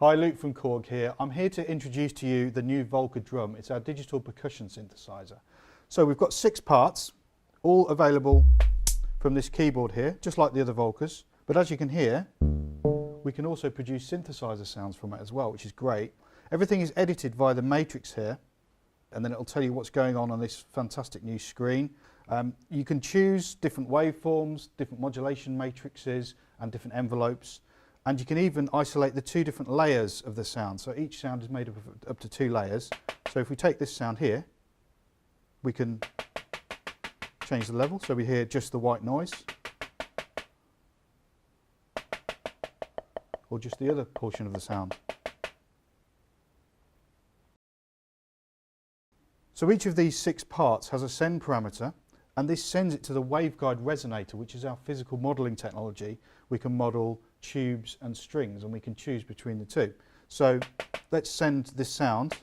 Hi, Luke from Korg here. I'm here to introduce to you the new Volca Drum. It's our digital percussion synthesizer. So we've got 6 parts, all available from this keyboard here, just like the other Volcas. But as you can hear, we can also produce synthesizer sounds from it as well, which is great. Everything is edited via the matrix here, and then it'll tell you what's going on this fantastic new screen. You can choose different waveforms, different modulation matrices, and different envelopes. And you can even isolate the 2 different layers of the sound. So each sound is made up to 2 layers. So if we take this sound here, we can change the level. So we hear just the white noise, or just the other portion of the sound. So each of these 6 parts has a send parameter, and this sends it to the waveguide resonator, which is our physical modelling technology. We can model tubes and strings, and we can choose between the 2. So let's send this sound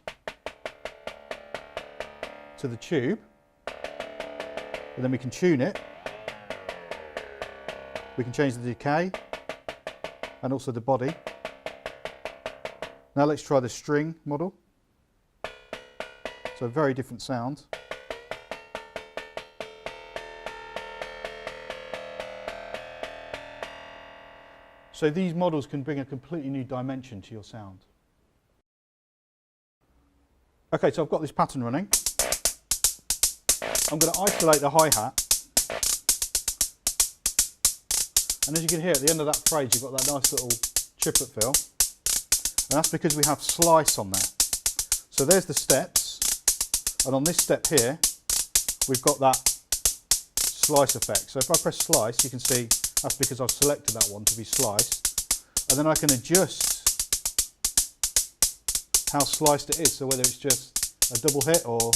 to the tube, and then we can tune it. We can change the decay and also the body. Now let's try the string model. So a very different sound. So these models can bring a completely new dimension to your sound. Okay, so I've got this pattern running. I'm going to isolate the hi-hat. And as you can hear at the end of that phrase, you've got that nice little triplet fill. And that's because we have slice on there. So there's the steps. And on this step here, we've got that slice effect. So if I press slice, you can see that's because I've selected that one to be sliced. And then I can adjust how sliced it is. So whether it's just a double hit or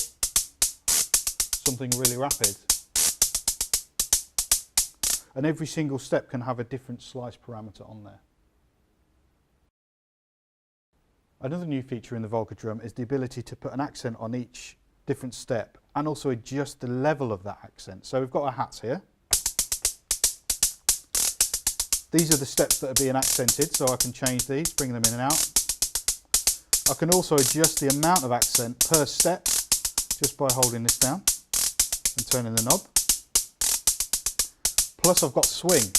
something really rapid. And every single step can have a different slice parameter on there. Another new feature in the Volca Drum is the ability to put an accent on each different step and also adjust the level of that accent. So we've got our hats here. These are the steps that are being accented, so I can change these, bring them in and out. I can also adjust the amount of accent per step just by holding this down and turning the knob. Plus I've got swing.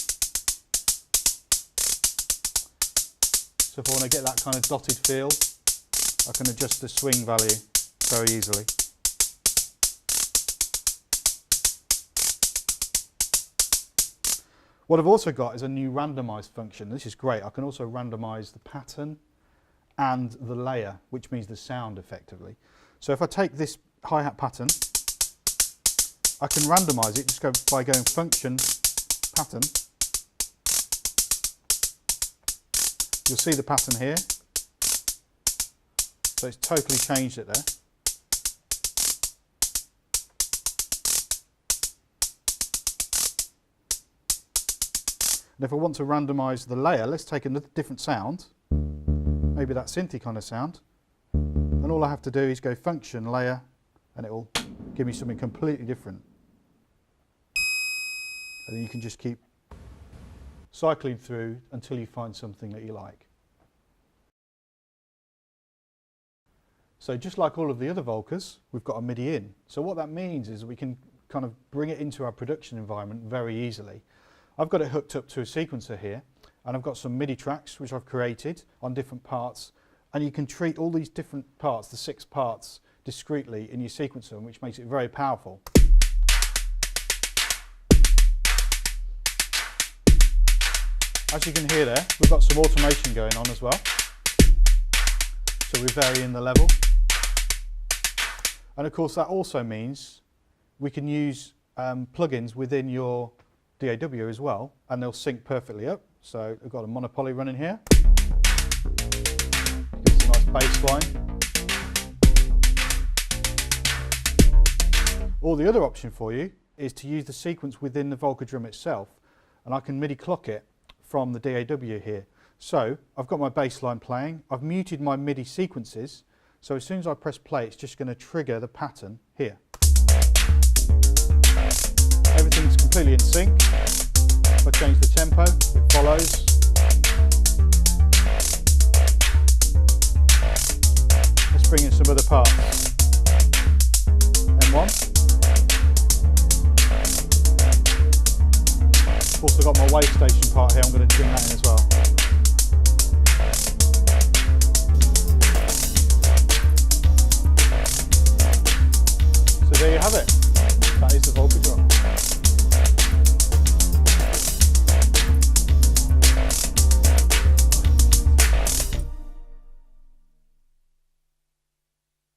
So if I want to get that kind of dotted feel, I can adjust the swing value very easily. What I've also got is a new randomise function. This is great. I can also randomise the pattern and the layer, which means the sound effectively. So if I take this hi-hat pattern, I can randomise it just by going function, pattern. You'll see the pattern here. So it's totally changed it there. And if I want to randomise the layer, let's take another different sound, maybe that synthy kind of sound, and all I have to do is go function, layer, and it will give me something completely different. And then you can just keep cycling through until you find something that you like. So just like all of the other Volcas, we've got a MIDI in. So what that means is we can kind of bring it into our production environment very easily. I've got it hooked up to a sequencer here, and I've got some MIDI tracks which I've created on different parts, and you can treat all these different parts, the 6 parts, discretely in your sequencer, which makes it very powerful. As you can hear there, we've got some automation going on as well. So we're varying the level. And of course that also means we can use plugins within your DAW as well, and they'll sync perfectly up. So we've got a monopoly running here. Gives us a nice bass line. Or the other option for you is to use the sequence within the Volca Drum itself, and I can MIDI clock it from the DAW here. So I've got my bass line playing, I've muted my MIDI sequences, so as soon as I press play it's just going to trigger the pattern here. Everything's completely in sync. If I change the tempo, it follows. bring in some other parts. M1. I've also got my wave station part here, I'm going to bring that in as well.